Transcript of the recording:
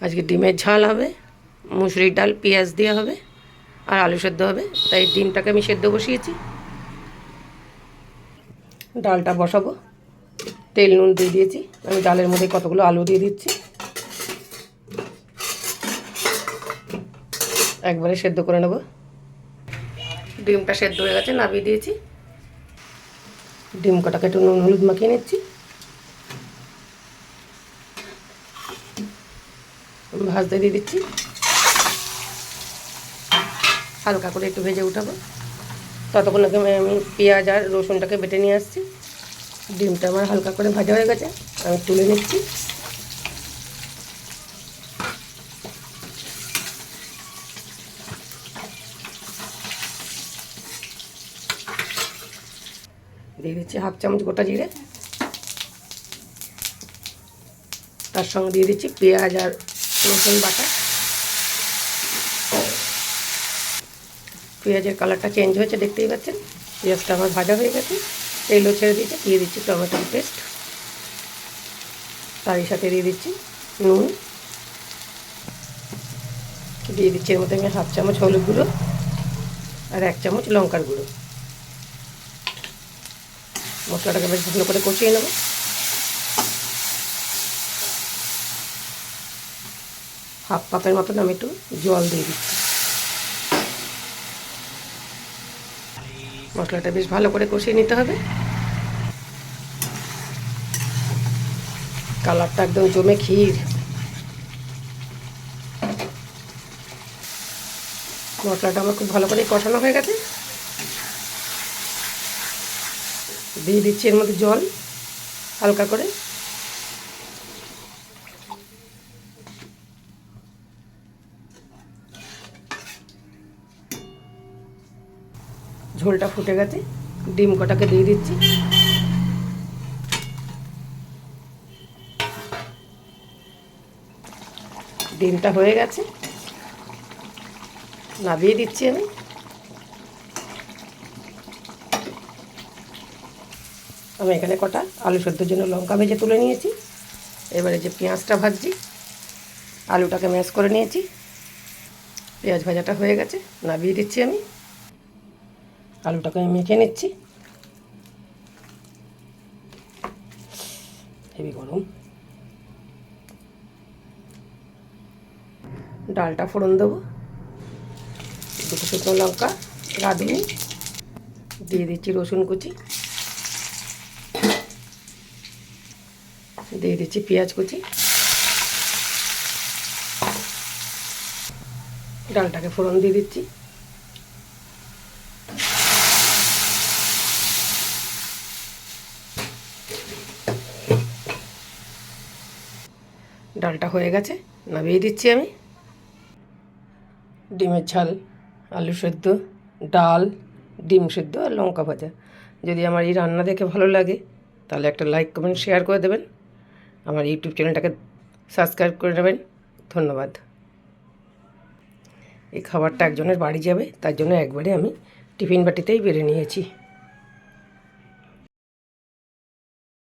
আজকে ডিমের ঝাল হবে, মুসুরির ডাল পেঁয়াজ দেওয়া হবে আর আলু সেদ্ধ হবে। তাই ডিমটাকে আমি সেদ্ধ বসিয়েছি। ডালটা বসাবো, তেল নুন দিয়ে দিয়েছি। আমি ডালের মধ্যে কতগুলো আলু দিয়ে দিচ্ছি, একবারে সেদ্ধ করে নেব। ডিমটা সেদ্ধ হয়ে গেছে, নামিয়ে দিয়েছি। ডিম কটাকে একটু নুন হলুদ মাখিয়ে নিচ্ছি। ভাজতে দিয়ে দিচ্ছি, হালকা করে একটু ভেজে উঠাবো। ততক্ষণ আগে আমি পেঁয়াজ আর রসুনটাকে বেটে নিয়ে আসছি। ডিমটা আমার হালকা করে ভাজা হয়ে গেছে, আমি তুলে নিচ্ছি। দিয়ে দিচ্ছি হাফ চামচ গোটা জিরে, তার সঙ্গে দিয়ে দিচ্ছি পেঁয়াজ আর রসুন বাটা। পেঁয়াজের কালারটা চেঞ্জ হয়েছে, দেখতেই পাচ্ছেন। পেঁয়াজটা আমার ভাজা হয়ে গেছে, তেলও ছেড়ে দিয়েছে। দিয়ে দিচ্ছি টমেটোর পেস্ট, তারই সাথে দিয়ে দিচ্ছি নুন, দিয়ে দিচ্ছি এর মধ্যে আমি হাফ চামচ হলুদ গুঁড়ো আর 1 চামচ লঙ্কার গুঁড়ো। মশলাটাকে বেশ ভালো করে কষিয়ে নেব। হাফ কাপের মতন আমি একটু জল দিয়ে দিচ্ছি। মশলাটা বেশ ভালো করে কষিয়ে নিতে হবে। কালারটা একদম জমে ক্ষীর। মশলাটা আমার খুব ভালো করে কষানো হয়ে গেছে। দিয়ে দিচ্ছি এর মধ্যে জল হালকা করে। ঝোলটা ফুটে গেছে, ডিম কটাকে দিয়ে দিচ্ছি। ডিমটা হয়ে গেছে, নামিয়ে দিচ্ছি আমি। আমি এখানে কটা আলু সেদ্ধর জন্য লঙ্কা ভেজে তুলে নিয়েছি। এবারে যে পেঁয়াজটা ভাজছি, আলুটাকে ম্যাশ করে নিয়েছি। পেঁয়াজ ভাজাটা হয়ে গেছে, নামিয়ে দিচ্ছি আমি। আলুটাকে আমি মেখে নিচ্ছি। হেভি গরম। ডালটা ফোড়ন দেবো, 2 শুকনো লঙ্কা, রাঁধুনি, দিয়ে দিচ্ছি রসুন কুচি, দিয়ে দিচ্ছি পেঁয়াজ কুচি। ডালটাকে ফোড়ন দিয়ে দিচ্ছি। ডালটা হয়ে গেছে, নামিয়ে দিচ্ছি আমি। ডিমের ঝাল, আলু সেদ্ধ, ডাল, ডিম সেদ্ধ আর লঙ্কা ভাজা। যদি আমার এই রান্না দেখে ভালো লাগে তাহলে একটা লাইক কমেন্ট শেয়ার করে দেবেন। আমার ইউটিউব চ্যানেলটাকে সাবস্ক্রাইব করে নেবেন। ধন্যবাদ। এই খাবারটা একজনের বাড়ি যাবে, তার জন্য একবারে আমি টিফিন বাটিতেই বেড়ে নিয়েছি।